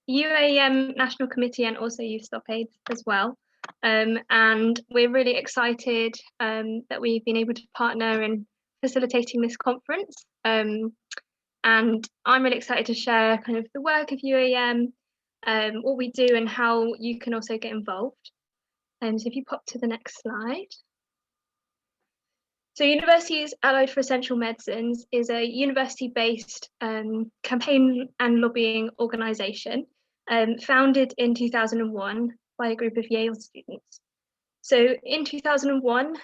UAEM National Committee and also YouthStopAIDS as well. And we're really excited that we've been able to partner in facilitating this conference. And I'm really excited to share kind of the work of UAEM, what we do and how you can also get involved. So if you pop to the next slide. So Universities Allied for Essential Medicines is a university-based campaign and lobbying organisation founded in 2001 by a group of Yale students. So in 2001,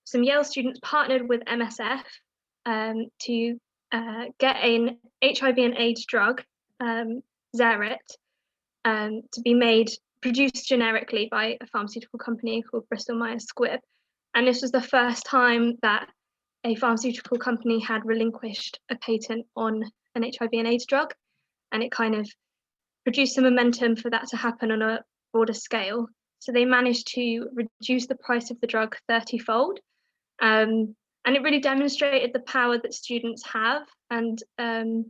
some Yale students partnered with MSF to get an HIV and AIDS drug, Xaret, to be produced generically by a pharmaceutical company called Bristol Myers Squibb. And this was the first time that a pharmaceutical company had relinquished a patent on an HIV and AIDS drug. And it kind of produced some momentum for that to happen on a broader scale. So they managed to reduce the price of the drug 30-fold. And it really demonstrated the power that students have and the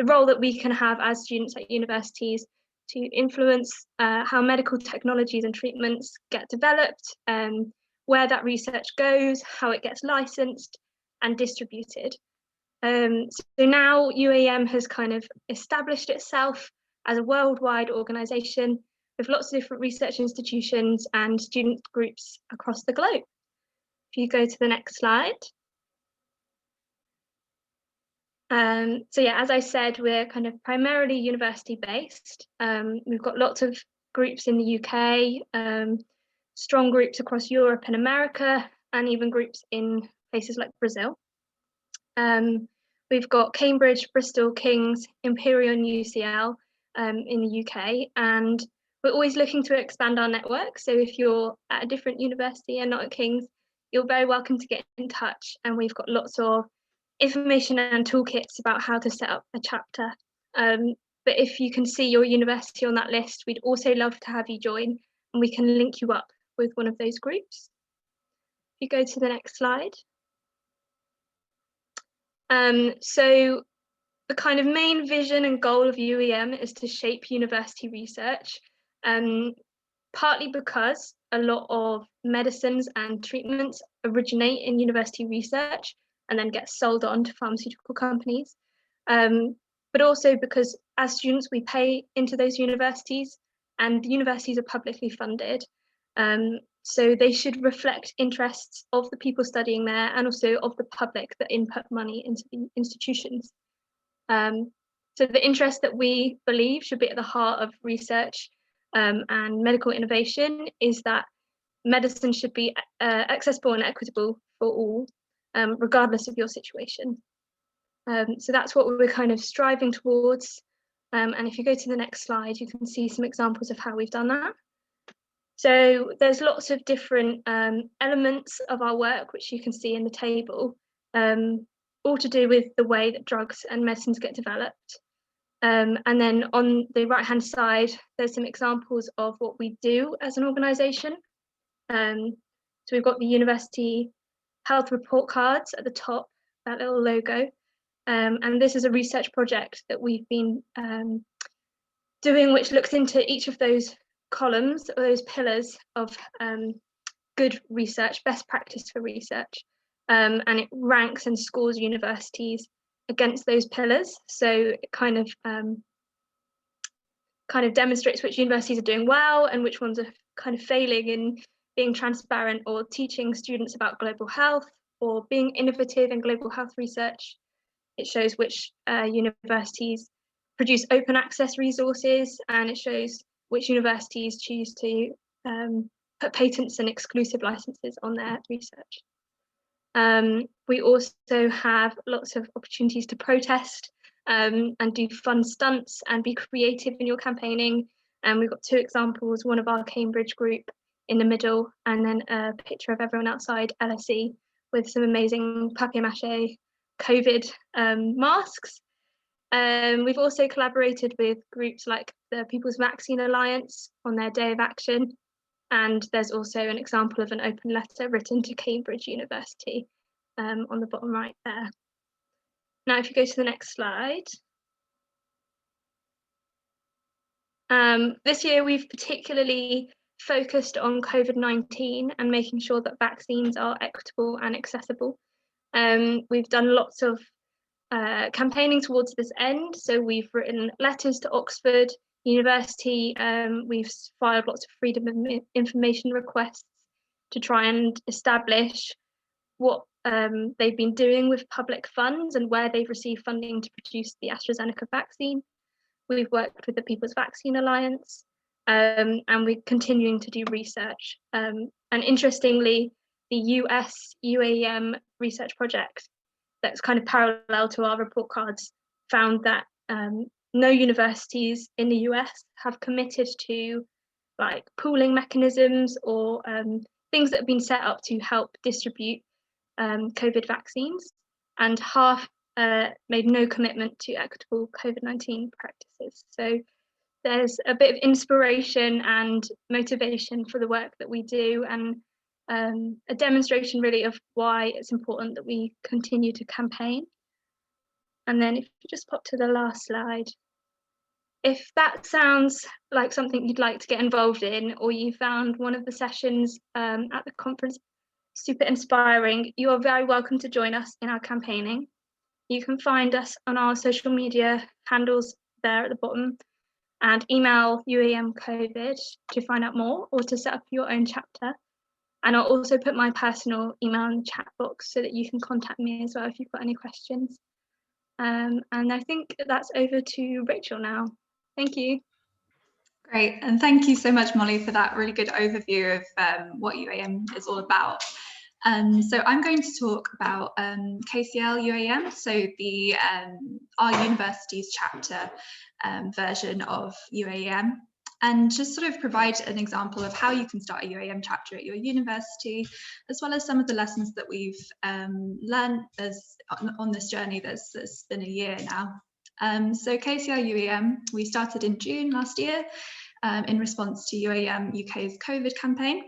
role that we can have as students at universities to influence how medical technologies and treatments get developed, where that research goes, how it gets licensed and distributed. So now UAEM has kind of established itself as a worldwide organisation with lots of different research institutions and student groups across the globe. If you go to the next slide. So yeah, as I said, we're kind of primarily university based. We've got lots of groups in the UK, strong groups across Europe and America, and even groups in places like Brazil. We've got Cambridge, Bristol, King's, Imperial and UCL in the UK, and we're always looking to expand our network. So if you're at a different university and not at King's, you're very welcome to get in touch, and we've got lots of information and toolkits about how to set up a chapter. But if you can see your university on that list, we'd also love to have you join, and we can link you up with one of those groups. If you go to the next slide. So the kind of main vision and goal of UAEM is to shape university research, partly because a lot of medicines and treatments originate in university research and then get sold on to pharmaceutical companies. But also because as students, we pay into those universities, and the universities are publicly funded. So they should reflect interests of the people studying there and also of the public that input money into the institutions. So the interest that we believe should be at the heart of research and medical innovation is that medicine should be accessible and equitable for all, regardless of your situation. So that's what we're kind of striving towards. And if you go to the next slide, you can see some examples of how we've done that. So there's lots of different elements of our work, which you can see in the table, all to do with the way that drugs and medicines get developed. And then on the right-hand side, there's some examples of what we do as an organisation. So we've got the university health report cards at the top, that little logo. And this is a research project that we've been doing, which looks into each of those columns or those pillars of good research, best practice for research. And it ranks and scores universities against those pillars. So it kind of demonstrates which universities are doing well and which ones are kind of failing in being transparent or teaching students about global health or being innovative in global health research. It shows which universities produce open access resources, and it shows which universities choose to put patents and exclusive licenses on their research. We also have lots of opportunities to protest and do fun stunts and be creative in your campaigning. And we've got two examples, one of our Cambridge group in the middle, and then a picture of everyone outside LSE with some amazing papier-mâché COVID masks. We've also collaborated with groups like the People's Vaccine Alliance on their Day of Action. And there's also an example of an open letter written to Cambridge University on the bottom right there. Now, if you go to the next slide. This year we've particularly focused on COVID-19 and making sure that vaccines are equitable and accessible. We've done lots of campaigning towards this end. So we've written letters to Oxford University. We've filed lots of freedom of information requests to try and establish what they've been doing with public funds and where they've received funding to produce the AstraZeneca vaccine. We've worked with the People's Vaccine Alliance, and we're continuing to do research. And interestingly, the US UAEM research project that's kind of parallel to our report cards found that no universities in the US have committed to like pooling mechanisms or things that have been set up to help distribute COVID vaccines, and half made no commitment to equitable COVID-19 practices. So there's a bit of inspiration and motivation for the work that we do, and a demonstration really of why it's important that we continue to campaign. And then if you just pop to the last slide, if that sounds like something you'd like to get involved in, or you found one of the sessions at the conference super inspiring, you are very welcome to join us in our campaigning. You can find us on our social media handles there at the bottom, and email UAEM COVID to find out more or to set up your own chapter. And I'll also put my personal email in the chat box so that you can contact me as well if you've got any questions. And I think that's over to Rachel now. Thank you. Great, and thank you so much, Molly, for that really good overview of what UAM is all about. So I'm going to talk about KCL UAM, so the our university's chapter version of UAM, and just sort of provide an example of how you can start a UAM chapter at your university, as well as some of the lessons that we've learned on this journey that's been a year now. So KCL UAM, we started in June last year in response to UAM UK's COVID campaign.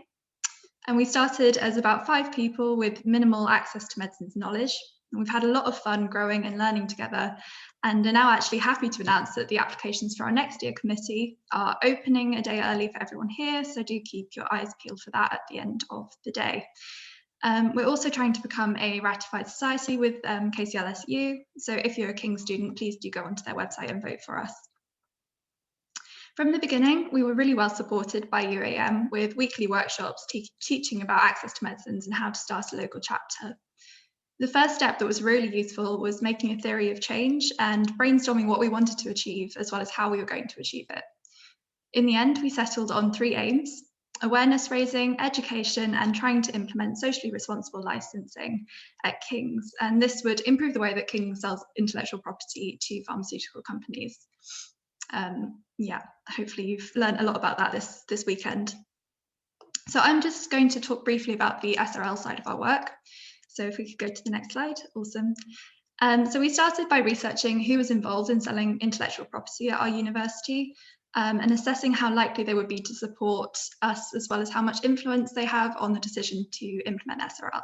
And we started as about 5 people with minimal access to medicines knowledge. And we've had a lot of fun growing and learning together, and are now actually happy to announce that the applications for our next year committee are opening a day early for everyone here, so do keep your eyes peeled for that at the end of the day. We're also trying to become a ratified society with KCLSU, so if you're a King student, please do go onto their website and vote for us. From the beginning, we were really well supported by UAM with weekly workshops teaching about access to medicines and how to start a local chapter. The first step that was really useful was making a theory of change and brainstorming what we wanted to achieve, as well as how we were going to achieve it. In the end, we settled on 3 aims: awareness raising, education, and trying to implement socially responsible licensing at King's. And this would improve the way that King sells intellectual property to pharmaceutical companies. Yeah, hopefully you've learned a lot about that this weekend. So I'm just going to talk briefly about the SRL side of our work. So if we could go to the next slide, awesome. So we started by researching who was involved in selling intellectual property at our university, and assessing how likely they would be to support us, as well as how much influence they have on the decision to implement SRL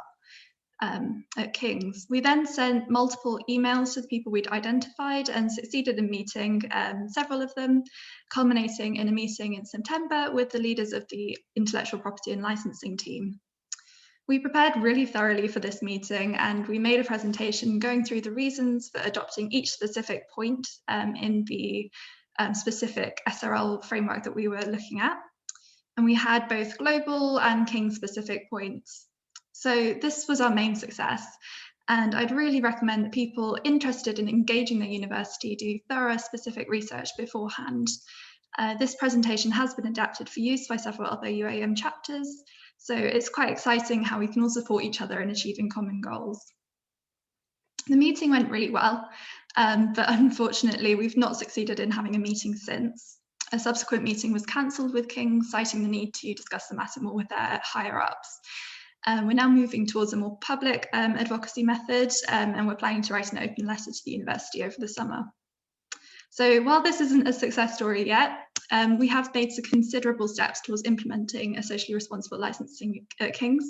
at King's. We then sent multiple emails to the people we'd identified and succeeded in meeting several of them, culminating in a meeting in September with the leaders of the intellectual property and licensing team. We prepared really thoroughly for this meeting, and we made a presentation going through the reasons for adopting each specific point in the specific SRL framework that we were looking at. And we had both global and King specific points. So this was our main success, and I'd really recommend that people interested in engaging their university do thorough specific research beforehand. This presentation has been adapted for use by several other UAM chapters, so it's quite exciting how we can all support each other in achieving common goals. The meeting went really well, but unfortunately we've not succeeded in having a meeting since. A subsequent meeting was cancelled with King, citing the need to discuss the matter more with their higher ups. We're now moving towards a more public advocacy method, and we're planning to write an open letter to the university over the summer. So while this isn't a success story yet, we have made some considerable steps towards implementing a socially responsible licensing at King's,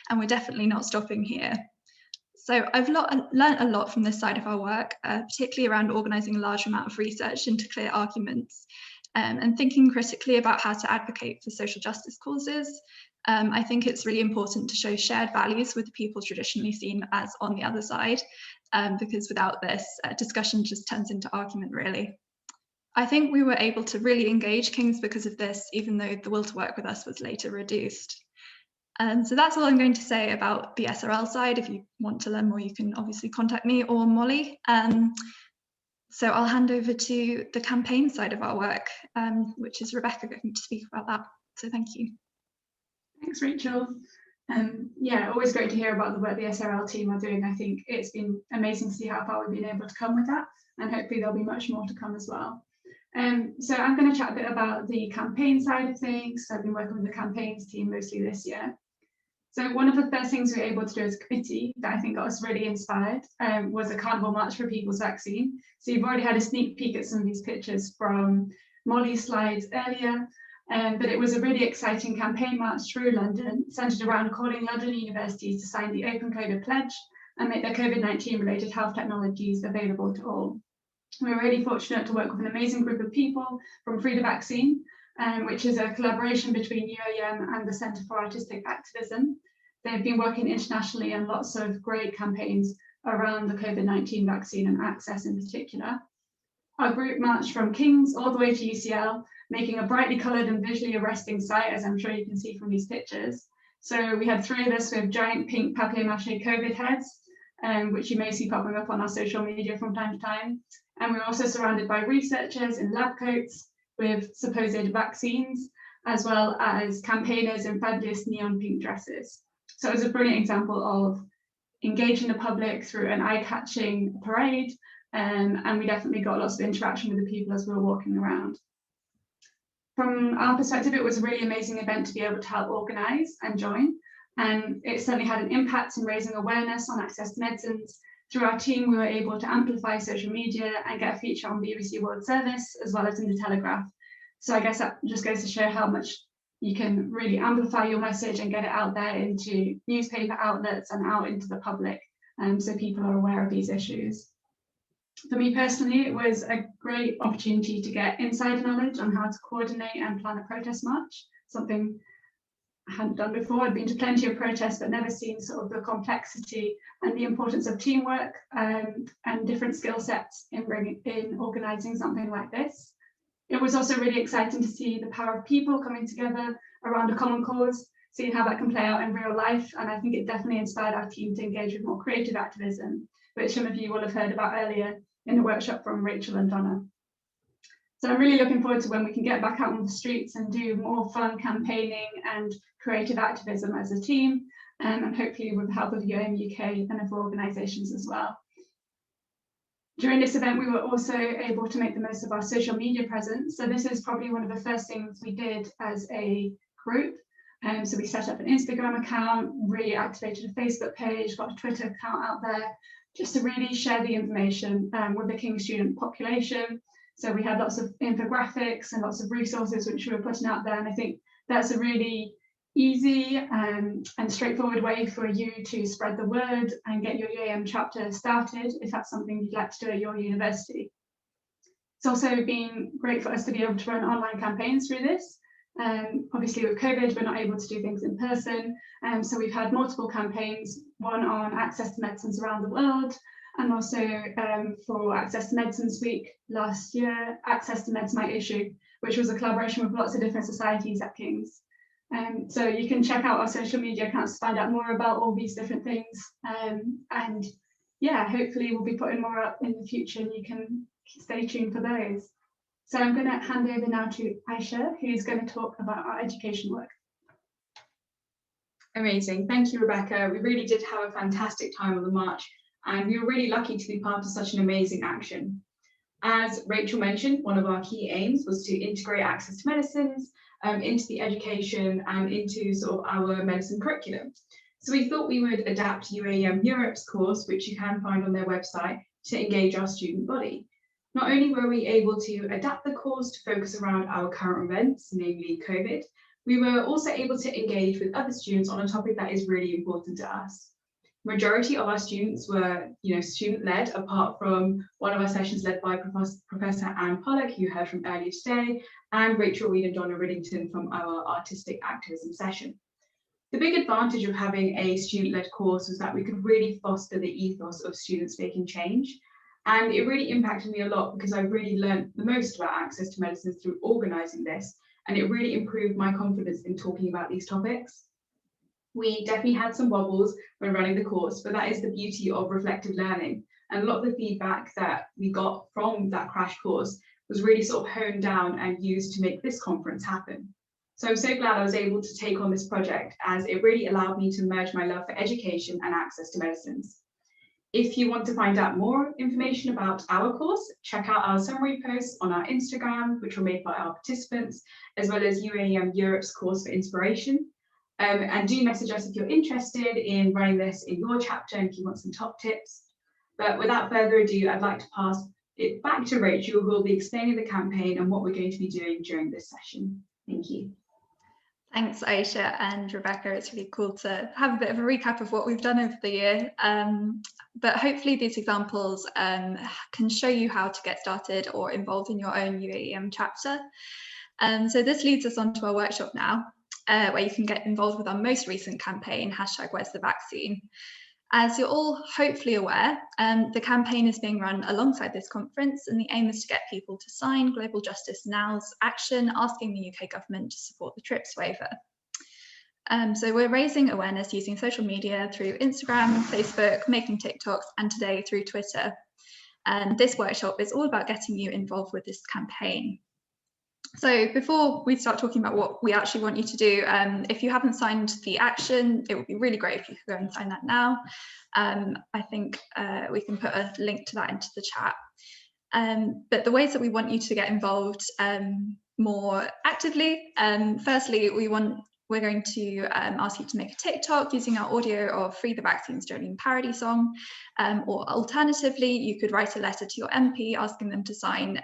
and we're definitely not stopping here. So I've learned a lot from this side of our work, particularly around organising a large amount of research into clear arguments. and thinking critically about how to advocate for social justice causes. I think it's really important to show shared values with the people traditionally seen as on the other side, because without this, discussion just turns into argument, really. I think we were able to really engage Kings because of this, even though the will to work with us was later reduced. So that's all I'm going to say about the SRL side. If you want to learn more, you can obviously contact me or Molly. So I'll hand over to the campaign side of our work, which is Rebecca going to speak about that. So thank you. Thanks, Rachel. Yeah, always great to hear about the work the SRL team are doing. I think it's been amazing to see how far we've been able to come with that, and hopefully there'll be much more to come as well. So I'm going to chat a bit about the campaign side of things. So I've been working with the campaigns team mostly this year. So one of the first things we were able to do as a committee that I think got us really inspired was a carnival march for people's vaccine. So you've already had a sneak peek at some of these pictures from Molly's slides earlier, but it was a really exciting campaign march through London, centred around calling London universities to sign the Open COVID Pledge and make their COVID-19 related health technologies available to all. We were really fortunate to work with an amazing group of people from Free the Vaccine, which is a collaboration between UAEM and the Centre for Artistic Activism. They've been working internationally on lots of great campaigns around the COVID-19 vaccine and access in particular. Our group marched from King's all the way to UCL, making a brightly coloured and visually arresting sight, as I'm sure you can see from these pictures. So we had 3 of us with giant pink papier-mâché COVID heads, which you may see popping up on our social media from time to time. And we were also surrounded by researchers in lab coats with supposed vaccines, as well as campaigners in fabulous neon pink dresses. So it was a brilliant example of engaging the public through an eye-catching parade, and we definitely got lots of interaction with the people as we were walking around. From our perspective, it was a really amazing event to be able to help organise and join, and it certainly had an impact in raising awareness on access to medicines. Through our team, we were able to amplify social media and get a feature on BBC World Service, as well as in the Telegraph. So I guess that just goes to show how much you can really amplify your message and get it out there into newspaper outlets and out into the public, so people are aware of these issues. For me personally, it was a great opportunity to get insider knowledge on how to coordinate and plan a protest march, something I hadn't done before. I'd been to plenty of protests, but never seen sort of the complexity and the importance of teamwork and different skill sets in organising something like this. It was also really exciting to see the power of people coming together around a common cause, seeing how that can play out in real life. And I think it definitely inspired our team to engage with more creative activism, which some of you will have heard about earlier in the workshop from Rachel and Donna. So I'm really looking forward to when we can get back out on the streets and do more fun campaigning and creative activism as a team, and hopefully with the help of UAEM UK and other organisations as well. During this event, we were also able to make the most of our social media presence. So this is probably one of the first things we did as a group. So we set up an Instagram account, really activated a Facebook page, got a Twitter account out there, just to really share the information with the King student population. So we had lots of infographics and lots of resources which we were putting out there. And I think that's a really easy and straightforward way for you to spread the word and get your UAEM chapter started if that's something you'd like to do at your university. It's also been great for us to be able to run online campaigns through this. Obviously with COVID, we're not able to do things in person. So we've had multiple campaigns, one on access to medicines around the world, and also for Access to Medicines Week last year, Access to Meds My Issue, which was a collaboration with lots of different societies at King's. So you can check out our social media accounts to find out more about all these different things. And yeah, hopefully we'll be putting more up in the future and you can stay tuned for those. So I'm going to hand over now to Aisha, who's going to talk about our education work. Amazing. Thank you, Rebecca. We really did have a fantastic time on the march, and we were really lucky to be part of such an amazing action. As Rachel mentioned, one of our key aims was to integrate access to medicines into the education and into sort of our medicine curriculum. So we thought we would adapt UAEM Europe's course, which you can find on their website, to engage our student body. Not only were we able to adapt the course to focus around our current events, namely COVID, we were also able to engage with other students on a topic that is really important to us. Majority of our students were, student-led, apart from one of our sessions led by Professor Anne Pollock, who you heard from earlier today, and Rachel Reed and Donna Riddington from our artistic activism session. The big advantage of having a student-led course was that we could really foster the ethos of students making change. And it really impacted me a lot because I really learned the most about access to medicines through organising this. And it really improved my confidence in talking about these topics. We definitely had some wobbles when running the course, but that is the beauty of reflective learning. And a lot of the feedback that we got from that crash course was really sort of honed down and used to make this conference happen. So I'm so glad I was able to take on this project, as it really allowed me to merge my love for education and access to medicines. If you want to find out more information about our course, check out our summary posts on our Instagram, which were made by our participants, as well as UAEM Europe's course for inspiration. And do message us if you're interested in running this in your chapter and if you want some top tips. But without further ado, I'd like to pass it back to Rachel, who will be explaining the campaign and what we're going to be doing during this session. Thank you. Thanks, Aisha and Rebecca. It's really cool to have a bit of a recap of what we've done over the year. But hopefully these examples can show you how to get started or involved in your own UAEM chapter. So this leads us on to our workshop now, where you can get involved with our most recent campaign, #Where'sTheVaccine. As you're all hopefully aware, the campaign is being run alongside this conference, and the aim is to get people to sign Global Justice Now's action asking the UK government to support the TRIPS waiver. So we're raising awareness using social media through Instagram, Facebook, making TikToks, and today through Twitter. And this workshop is all about getting you involved with this campaign. So before we start talking about what we actually want you to do, if you haven't signed the action, it would be really great if you could go and sign that now. I think we can put a link to that into the chat. But the ways that we want you to get involved more actively, firstly, we're going to ask you to make a TikTok using our audio of Free the Vaccines Jolene parody song, or alternatively, you could write a letter to your MP asking them to sign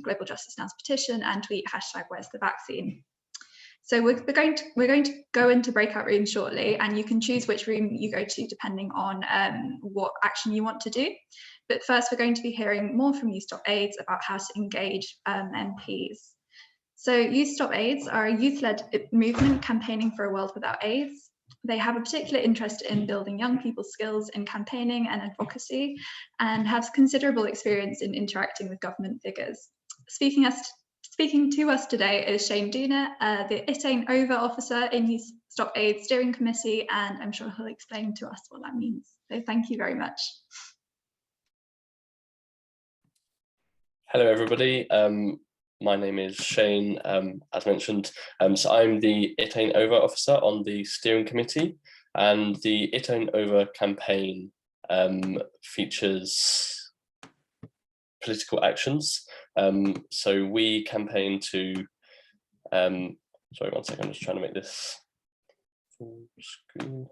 Global Justice Now's petition and tweet #Where'sTheVaccine. So we're going to go into breakout rooms shortly, and you can choose which room you go to depending on what action you want to do. But first, we're going to be hearing more from YouthStopAIDS about how to engage MPs. So YouthStopAIDS are a youth-led movement campaigning for a world without AIDS. They have a particular interest in building young people's skills in campaigning and advocacy, and have considerable experience in interacting with government figures. Speaking to us today is Shane Dooner, the It Ain't Over officer in YouthStopAIDS steering committee, and I'm sure he'll explain to us what that means. So thank you very much. Hello, everybody. My name is Shane, as mentioned. So I'm the It Ain't Over officer on the steering committee, and the It Ain't Over campaign features political actions. So we campaign to, sorry, one second, I'm just trying to make this full screen.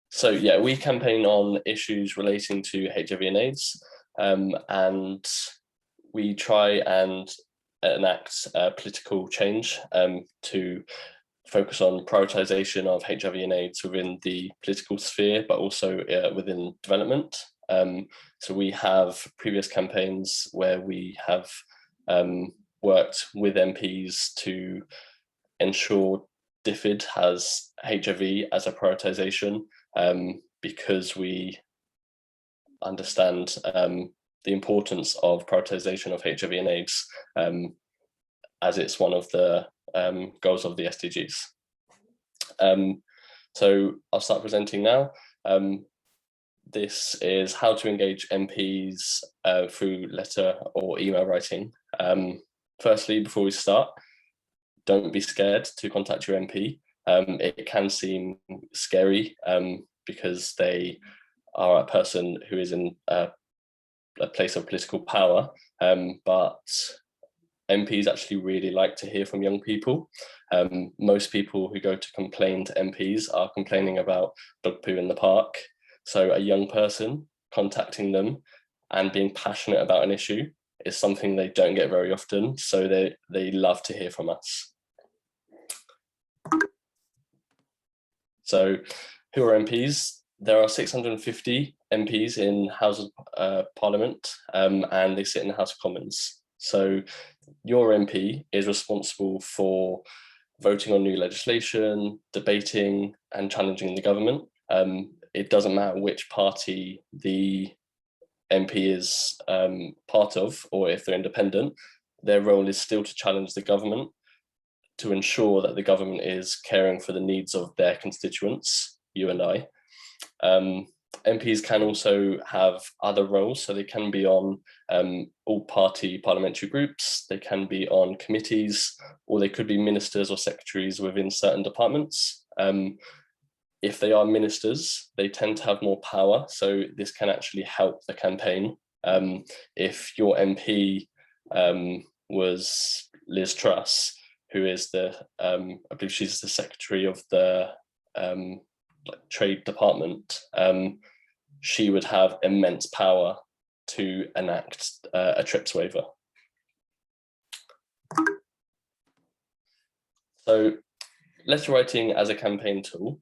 So yeah, we campaign on issues relating to HIV and AIDS. And we try and enact political change to focus on prioritisation of HIV and AIDS within the political sphere, but also within development. So we have previous campaigns where we have worked with MPs to ensure DFID has HIV as a prioritisation, because we understand the importance of prioritisation of HIV and AIDS, as it's one of the goals of the SDGs. So I'll start presenting now. This is how to engage MPs through letter or email writing. Firstly, before we start, don't be scared to contact your MP. It can seem scary because they are a person who is in a place of political power, but MPs actually really like to hear from young people. Most people who go to complain to MPs are complaining about dog poo in the park. So a young person contacting them and being passionate about an issue is something they don't get very often. So they love to hear from us. So who are MPs? There are 650 MPs in House of Parliament, and they sit in the House of Commons. So your MP is responsible for voting on new legislation, debating and challenging the government. It doesn't matter which party the MP is part of, or if they're independent, their role is still to challenge the government, to ensure that the government is caring for the needs of their constituents, you and I. MPs can also have other roles, so they can be on all party parliamentary groups, they can be on committees, or they could be ministers or secretaries within certain departments. If they are ministers, they tend to have more power, so this can actually help the campaign. If your MP was Liz Truss, who is the, I believe she's the secretary of the trade department, she would have immense power to enact a TRIPS waiver. So letter writing as a campaign tool.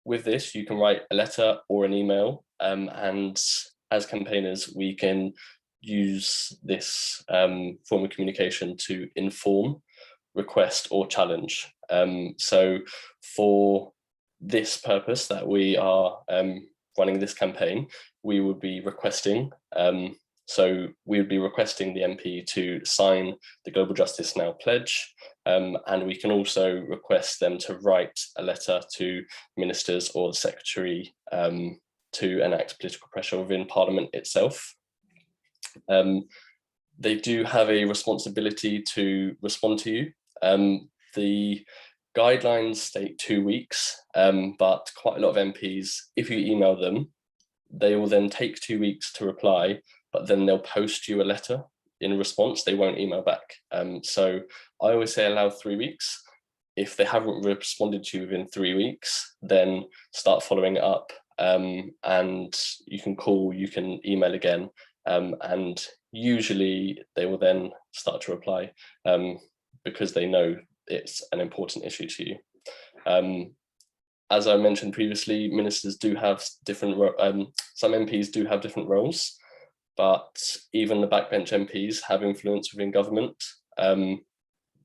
With this, you can write a letter or an email, and as campaigners, we can use this form of communication to inform, request, or challenge. So for this purpose that we are running this campaign, we would be requesting, so we would be requesting the MP to sign the Global Justice Now pledge, and we can also request them to write a letter to ministers or the secretary to enact political pressure within Parliament itself. They do have a responsibility to respond to you. The guidelines state 2 weeks, but quite a lot of MPs, if you email them, they will then take 2 weeks to reply, but then they'll post you a letter in response. They won't email back. So I always say allow 3 weeks. If they haven't responded to you within 3 weeks, then start following it up, and you can call, you can email again, and usually they will then start to reply because they know it's an important issue to you. As I mentioned previously, ministers do have different, some MPs do have different roles, but even the backbench MPs have influence within government.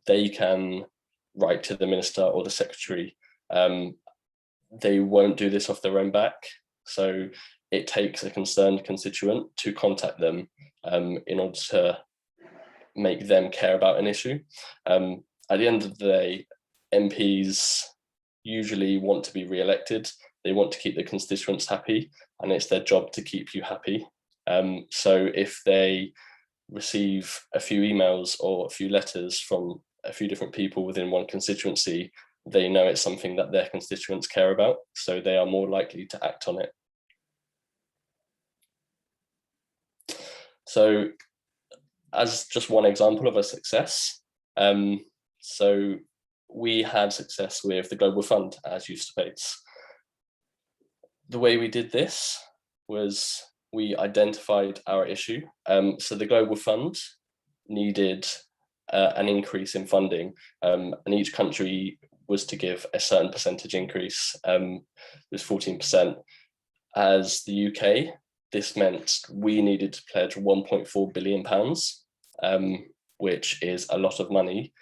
They can write to the minister or the secretary. They won't do this off their own back. So it takes a concerned constituent to contact them in order to make them care about an issue. At the end of the day, MPs usually want to be re-elected. They want to keep their constituents happy, and it's their job to keep you happy. So if they receive a few emails or a few letters from a few different people within one constituency, they know it's something that their constituents care about, so they are more likely to act on it. So as just one example of a success, so we had success with the Global Fund as YouthStopAIDS. The way we did this was we identified our issue. So the Global Fund needed an increase in funding, and each country was to give a certain percentage increase. It was 14%. As the UK, this meant we needed to pledge £1.4 billion, which is a lot of money.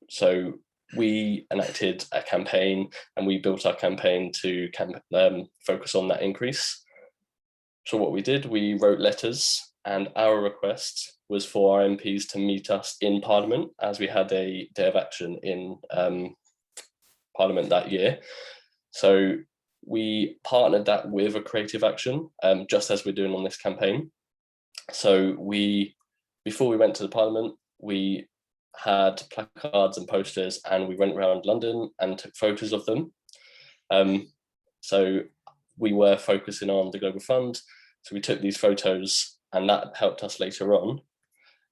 So we enacted a campaign, and we built our campaign to focus on that increase. So what we did, we wrote letters, and our request was for our MPs to meet us in Parliament, as we had a day of action in Parliament that year. So we partnered that with a creative action, just as we're doing on this campaign. So before we went to the Parliament, we had placards and posters, and we went around London and took photos of them. So we were focusing on the Global Fund, so we took these photos, and that helped us later on.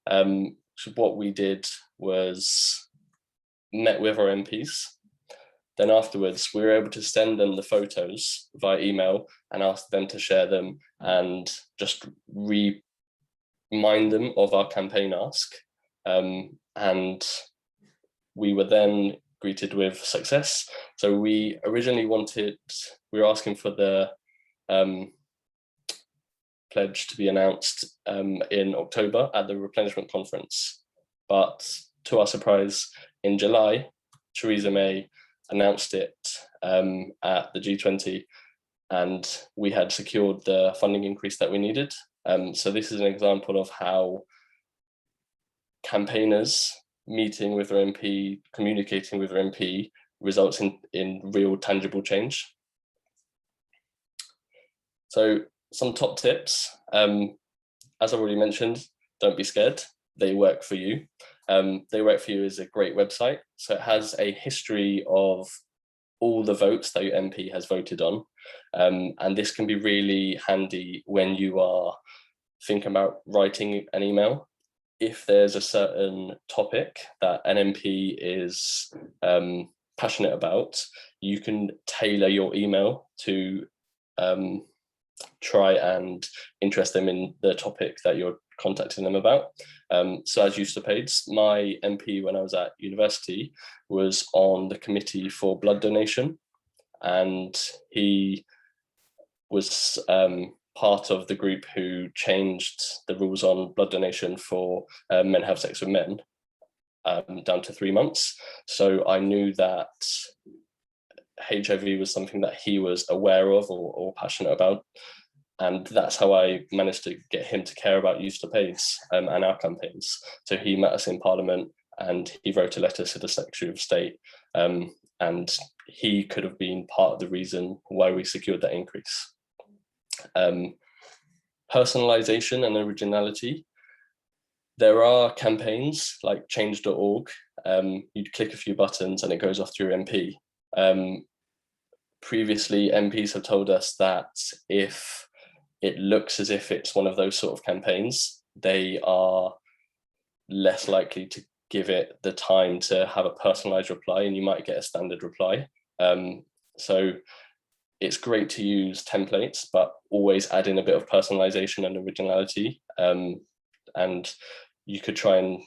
So what we did was met with our MPs. Then afterwards, we were able to send them the photos via email and ask them to share them and just remind them of our campaign ask. And we were then greeted with success. So we originally we were asking for the pledge to be announced in October at the replenishment conference. But to our surprise, in July, Theresa May announced it at the G20, and we had secured the funding increase that we needed. So this is an example of how campaigners meeting with their MP, communicating with their MP, results in real tangible change. So some top tips, as I already mentioned, don't be scared, they work for you. They Work For You is a great website. So it has a history of all the votes that your MP has voted on. And this can be really handy when you are thinking about writing an email. If there's a certain topic that an MP is passionate about, you can tailor your email to try and interest them in the topic that you're contacting them about. So as YouthStopAIDS, my MP when I was at university was on the committee for blood donation, and he was part of the group who changed the rules on blood donation for men have sex with men down to 3 months. So I knew that HIV was something that he was aware of or passionate about. And that's how I managed to get him to care about YouthStopAIDS and our campaigns. So he met us in Parliament and he wrote a letter to the Secretary of State, and he could have been part of the reason why we secured that increase. Personalization and originality. There are campaigns like change.org. You'd click a few buttons and it goes off to your MP. Previously, MPs have told us that if it looks as if it's one of those sort of campaigns, they are less likely to give it the time to have a personalized reply, and you might get a standard reply. So it's great to use templates, but always add in a bit of personalization and originality. And you could try and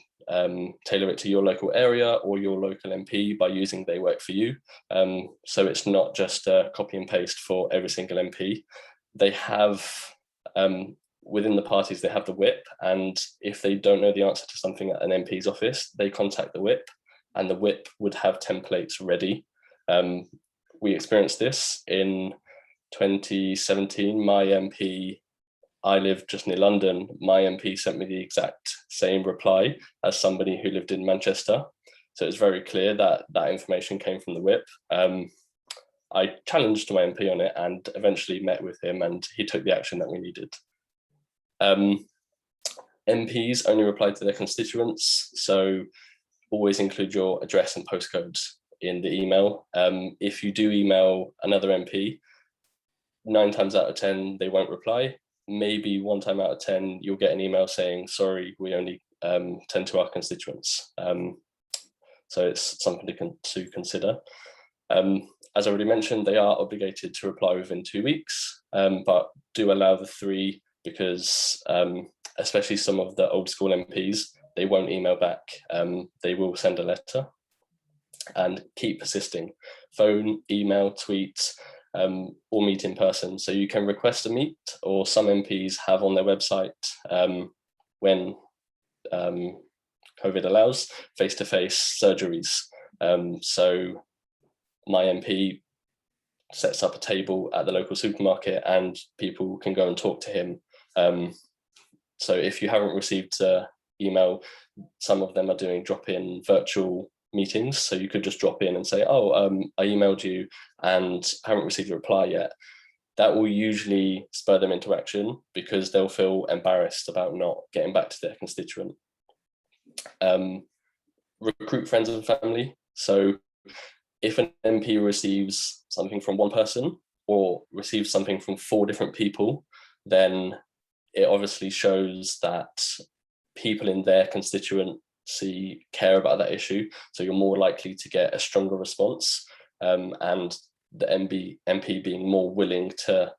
tailor it to your local area or your local MP by using They Work For You. So it's not just a copy and paste for every single MP. They have, within the parties, they have the whip, and if they don't know the answer to something at an MP's office, they contact the whip, and the whip would have templates ready. We experienced this in 2017. My MP, I live just near London, my MP sent me the exact same reply as somebody who lived in Manchester. So it's very clear that that information came from the whip. I challenged my MP on it and eventually met with him, and he took the action that we needed. MPs only reply to their constituents, so always include your address and postcode in the email. If you do email another MP, 9 times out of 10, they won't reply. Maybe 1 time out of 10, you'll get an email saying, sorry, we only tend to our constituents. So it's something to consider. As I already mentioned, they are obligated to reply within 2 weeks, but do allow the 3 because especially some of the old school MPs, they won't email back. They will send a letter, and keep persisting. Phone, email, tweet, or meet in person. So you can request a meet, or some MPs have on their website when COVID allows, face-to-face surgeries. So my MP sets up a table at the local supermarket and people can go and talk to him. So if you haven't received an email, some of them are doing drop-in virtual meetings. So you could just drop in and say, oh, I emailed you and haven't received a reply yet. That will usually spur them into action because they'll feel embarrassed about not getting back to their constituent. Recruit friends and family. So if an MP receives something from one person or receives something from 4 different people, then it obviously shows that people in their constituency care about that issue. So you're more likely to get a stronger response, and the MP being more willing to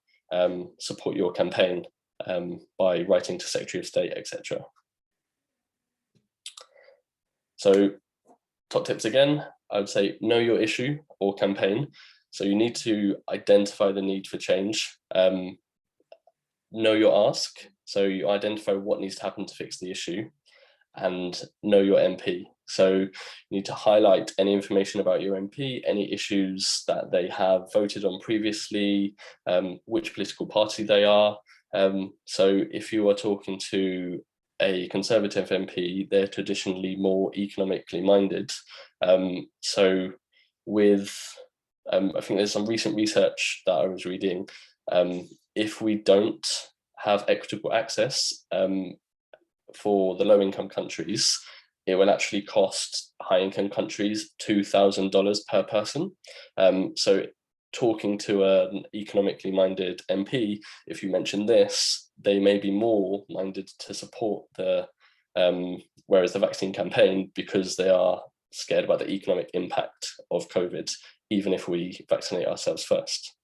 support your campaign by writing to Secretary of State, etc. So top tips again, I would say know your issue or campaign. So you need to identify the need for change. Know your ask. So you identify what needs to happen to fix the issue, and know your MP. So you need to highlight any information about your MP, any issues that they have voted on previously, which political party they are. So if you are talking to a Conservative MP, they're traditionally more economically minded. So with, I think there's some recent research that I was reading, if we don't have equitable access for the low-income countries, it will actually cost high-income countries $2,000 per person. So talking to an economically minded MP, if you mention this, they may be more minded to support the whereas the vaccine campaign, because they are scared about the economic impact of COVID, even if we vaccinate ourselves first.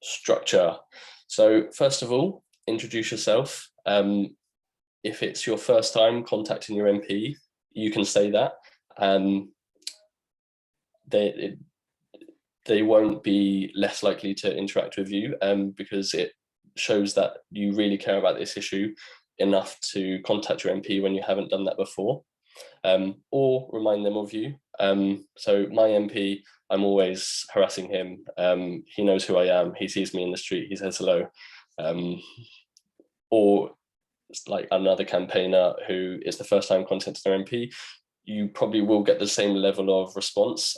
Structure. So first of all, introduce yourself. If it's your first time contacting your MP, you can say that. They won't be less likely to interact with you, because it shows that you really care about this issue enough to contact your MP when you haven't done that before, or remind them of you. So my MP, I'm always harassing him. He knows who I am. He sees me in the street. He says hello. Or like another campaigner who is the first time contacting their MP, you probably will get the same level of response,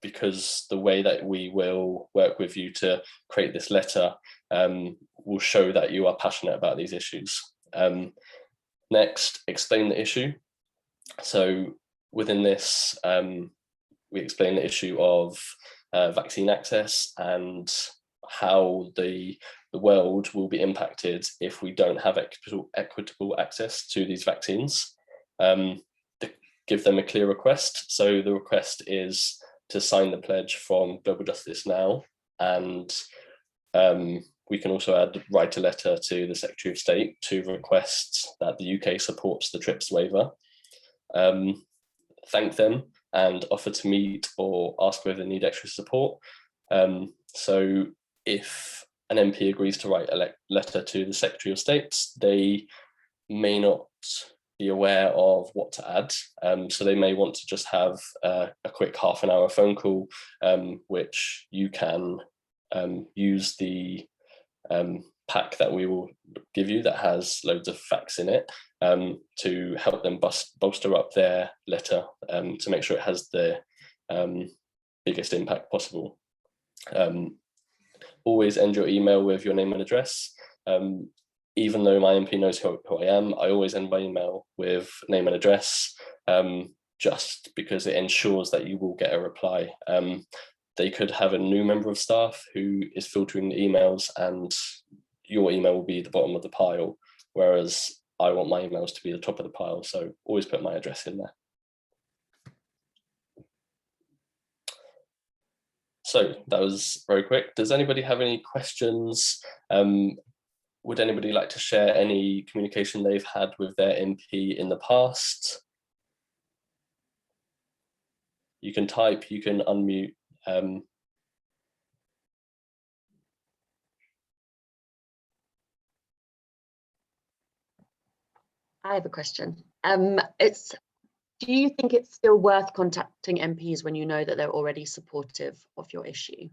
because the way that we will work with you to create this letter will show that you are passionate about these issues. Next, explain the issue. So within this, we explain the issue of vaccine access and how the world will be impacted if we don't have equitable access to these vaccines. Give them a clear request. So the request is to sign the pledge from Global Justice Now, and we can also write a letter to the Secretary of State to request that the UK supports the TRIPS waiver. Thank them and offer to meet or ask whether they need extra support. So if an MP agrees to write a letter to the Secretary of State, they may not be aware of what to add. So they may want to just have a quick half-an-hour phone call, which you can use the pack that we will give you that has loads of facts in it, to help them bolster up their letter, to make sure it has the biggest impact possible. Always end your email with your name and address. Even though my MP knows who I am, I always end my email with name and address, just because it ensures that you will get a reply. They could have a new member of staff who is filtering the emails, and your email will be the bottom of the pile, whereas I want my emails to be the top of the pile, so always put my address in there. So that was very quick. Does anybody have any questions? Would anybody like to share any communication they've had with their MP in the past? You can type, you can unmute. I have a question. Do you think it's still worth contacting MPs when you know that they're already supportive of your issue?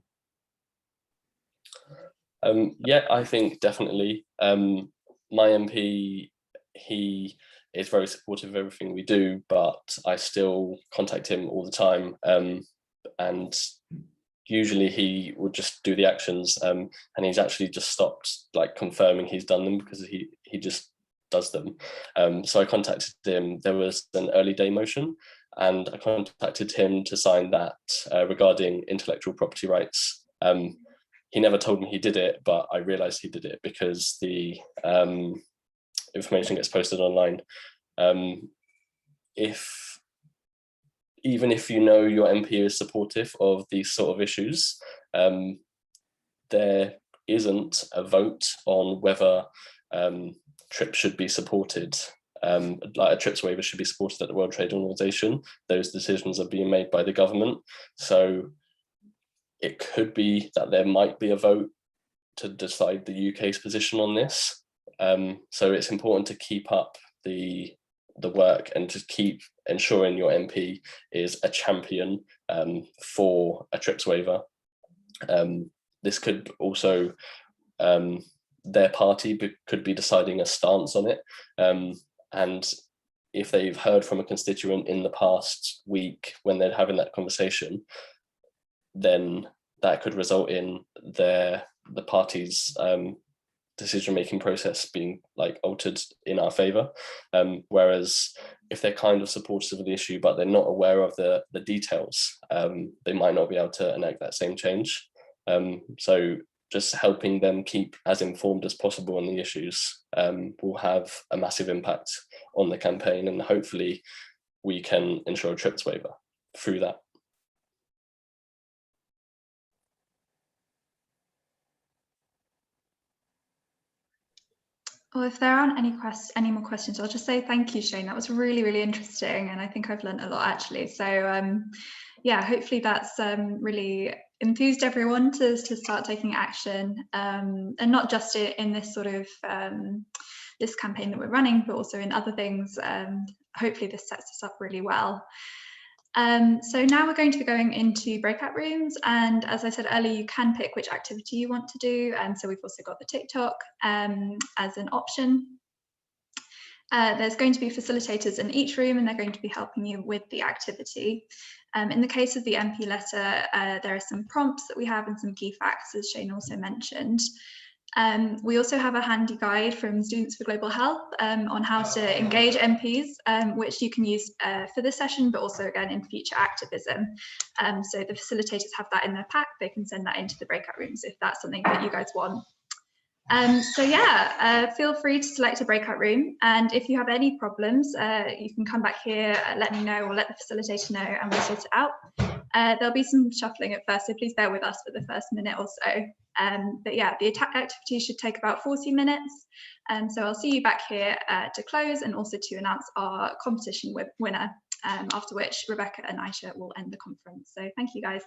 Yeah, I think definitely. My MP, he is very supportive of everything we do, but I still contact him all the time. And usually he would just do the actions, and he's actually just stopped like confirming he's done them, because he just does them. So I contacted him. There was an early day motion, and I contacted him to sign that regarding intellectual property rights. He never told me he did it, but I realized he did it because the information gets posted online. Even if you know your MP is supportive of these sort of issues, there isn't a vote on whether TRIPS should be supported. like a TRIPS waiver should be supported at the World Trade Organization. Those decisions are being made by the government. So it could be that there might be a vote to decide the UK's position on this. So it's important to keep up the work and to keep ensuring your MP is a champion for a TRIPS waiver. This could also, their party could be deciding a stance on it. And if they've heard from a constituent in the past week when they're having that conversation, then that could result in the party's decision-making process being like altered in our favour. Whereas if they're kind of supportive of the issue, but they're not aware of the details, they might not be able to enact that same change. So just helping them keep as informed as possible on the issues will have a massive impact on the campaign, and hopefully we can ensure a TRIPS waiver through that. Well, if there aren't any more questions, I'll just say thank you, Shane. That was really, really interesting, and I think I've learned a lot actually. So yeah, hopefully that's really enthused everyone to start taking action, and not just in this sort of this campaign that we're running, but also in other things. Hopefully this sets us up really well. So now we're going to be going into breakout rooms, and as I said earlier, you can pick which activity you want to do, and so we've also got the TikTok as an option. There's going to be facilitators in each room, and they're going to be helping you with the activity. In the case of the MP letter, there are some prompts that we have and some key facts, as Shane also mentioned. We also have a handy guide from Students for Global Health on how to engage MPs, which you can use for this session, but also again in future activism. So the facilitators have that in their pack. They can send that into the breakout rooms if that's something that you guys want. So yeah, feel free to select a breakout room, and if you have any problems, you can come back here, let me know, or let the facilitator know, and we'll sort it out. There'll be some shuffling at first, so please bear with us for the first minute or so. But yeah, the activity should take about 40 minutes. So I'll see you back here to close and also to announce our competition winner, after which Rebecca and Aisha will end the conference. So thank you guys.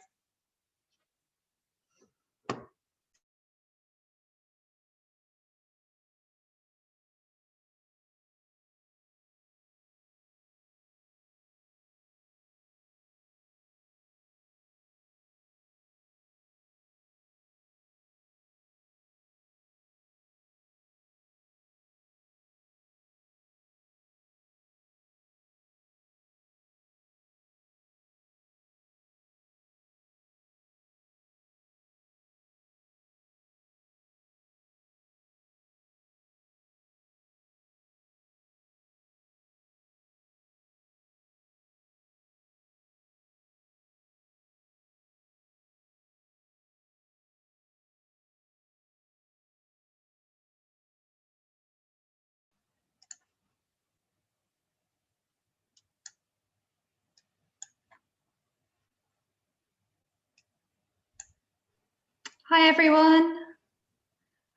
Hi everyone.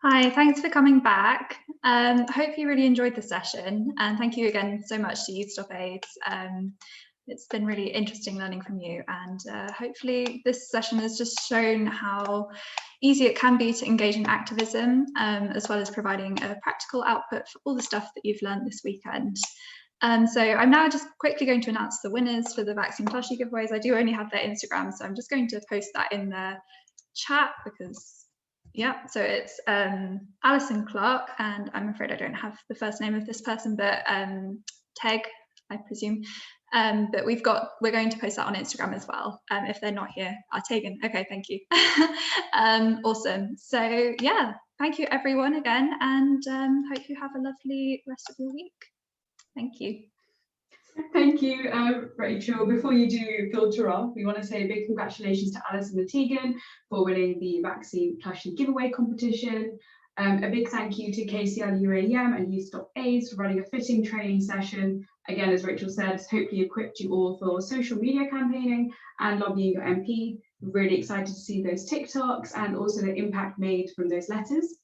Hi, thanks for coming back. Hope you really enjoyed the session, and thank you again so much to YouthStopAIDS. It's been really interesting learning from you, and hopefully this session has just shown how easy it can be to engage in activism, as well as providing a practical output for all the stuff that you've learned this weekend. So I'm now just quickly going to announce the winners for the vaccine plushie giveaways. I do only have their Instagram, so I'm just going to post that in the chat because yeah, so it's Alison Clark, and I'm afraid I don't have the first name of this person, but Teg, I presume. But we're going to post that on Instagram as well. If they're not here, Tegan. Okay, thank you. Awesome. So yeah, thank you everyone again, and hope you have a lovely rest of your week. Thank you. Thank you, Rachel. Before you do filter off, we want to say a big congratulations to Alison and Tegan for winning the vaccine plushie giveaway competition. A big thank you to KCL UAEM and YouthStopAIDS for running a fitting training session. Again, as Rachel said, hopefully equipped you all for social media campaigning and lobbying your MP. We're really excited to see those TikToks and also the impact made from those letters.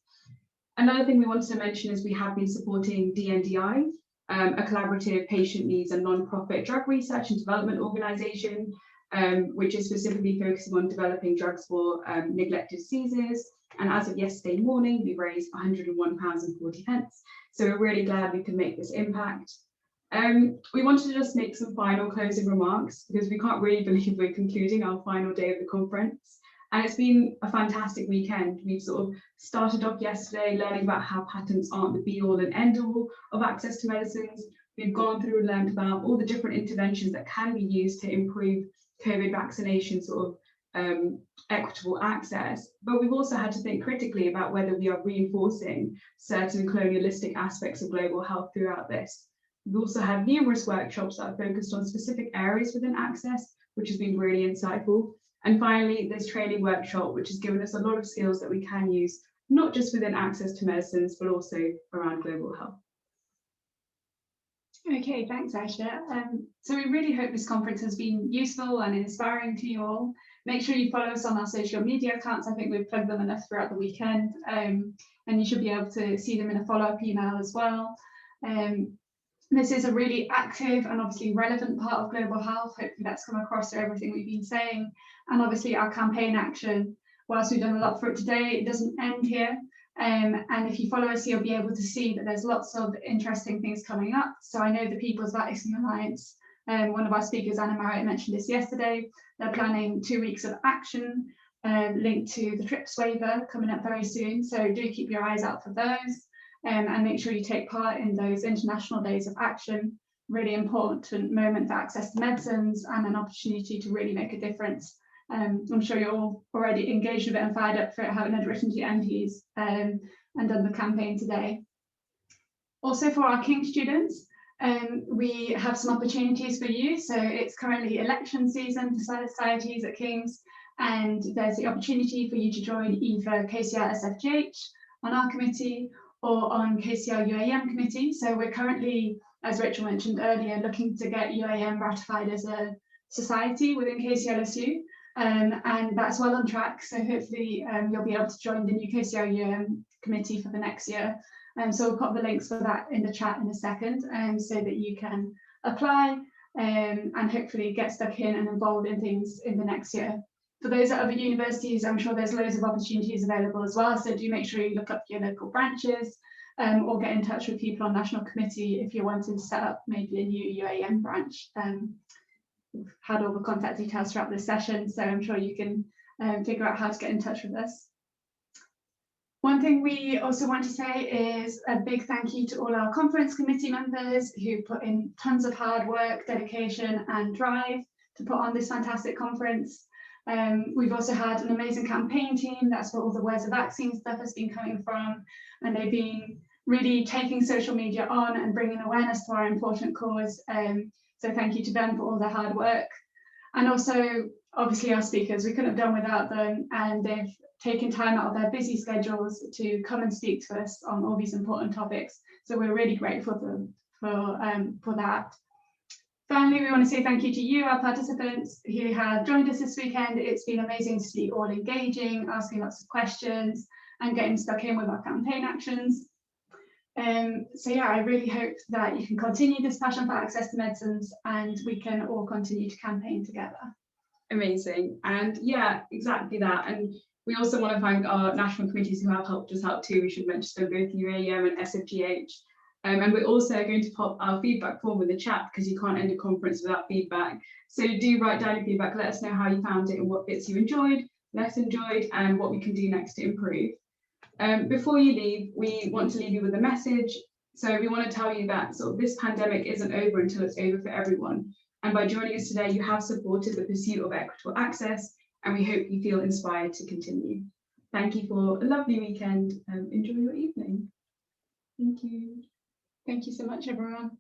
Another thing we wanted to mention is we have been supporting DNDi a collaborative patient needs and non-profit drug research and development organisation, which is specifically focusing on developing drugs for neglected diseases. And as of yesterday morning, we raised £101.40. So we're really glad we could make this impact. We wanted to just make some final closing remarks because we can't really believe we're concluding our final day of the conference. And it's been a fantastic weekend. We've sort of started off yesterday learning about how patents aren't the be all and end all of access to medicines. We've gone through and learned about all the different interventions that can be used to improve COVID vaccination sort of equitable access. But we've also had to think critically about whether we are reinforcing certain colonialistic aspects of global health throughout this. We've also had numerous workshops that are focused on specific areas within access, which has been really insightful. And finally, this training workshop, which has given us a lot of skills that we can use, not just within access to medicines, but also around global health. Okay, thanks, Aisha. So we really hope this conference has been useful and inspiring to you all. Make sure you follow us on our social media accounts. I think we've plugged them enough throughout the weekend, and you should be able to see them in a follow-up email as well. This is a really active and obviously relevant part of global health. Hopefully that's come across through everything we've been saying. And obviously our campaign action, whilst we've done a lot for it today, it doesn't end here. And if you follow us, you'll be able to see that there's lots of interesting things coming up. So I know the People's Vaccine Alliance, one of our speakers, Anna Marriott, mentioned this yesterday. They're planning 2 weeks of action linked to the TRIPS waiver coming up very soon. So do keep your eyes out for those. And make sure you take part in those international days of action. Really important moment for access to medicines and an opportunity to really make a difference. I'm sure you're all already engaged with it and fired up for it, having written to your MPs and done the campaign today. Also for our King students, we have some opportunities for you. So it's currently election season for societies at King's, and there's the opportunity for you to join either KCL SFGH on our committee or on KCL UAEM committee. So we're currently, as Rachel mentioned earlier, looking to get UAEM ratified as a society within KCLSU, and that's well on track. So hopefully you'll be able to join the new KCL UAEM committee for the next year. So we'll put the links for that in the chat in a second, so that you can apply and hopefully get stuck in and involved in things in the next year. For those at other universities, I'm sure there's loads of opportunities available as well. So do make sure you look up your local branches or get in touch with people on national committee if you're wanting to set up maybe a new UAEM branch. We've had all the contact details throughout this session, so I'm sure you can figure out how to get in touch with us. One thing we also want to say is a big thank you to all our conference committee members who put in tons of hard work, dedication and drive to put on this fantastic conference. We've also had an amazing campaign team. That's where all the Where's the Vaccine stuff has been coming from. And they've been really taking social media on and bringing awareness to our important cause. So thank you to them for all their hard work. And also, obviously, our speakers, we couldn't have done without them. And they've taken time out of their busy schedules to come and speak to us on all these important topics. So we're really grateful for that. Finally, we want to say thank you to you, our participants who have joined us this weekend. It's been amazing to see you all engaging, asking lots of questions and getting stuck in with our campaign actions. So yeah, I really hope that you can continue this passion for access to medicines and we can all continue to campaign together. Amazing. And yeah, exactly that. And we also want to thank our national committees who have helped us out too. We should mention them, both UAEM and SFGH. And we're also going to pop our feedback form in the chat because you can't end a conference without feedback. So do write down your feedback, let us know how you found it and what bits you enjoyed, less enjoyed, and what we can do next to improve. Before you leave, we want to leave you with a message. So we want to tell you that sort of this pandemic isn't over until it's over for everyone. And by joining us today, you have supported the pursuit of equitable access, and we hope you feel inspired to continue. Thank you for a lovely weekend. Enjoy your evening. Thank you. Thank you so much, everyone.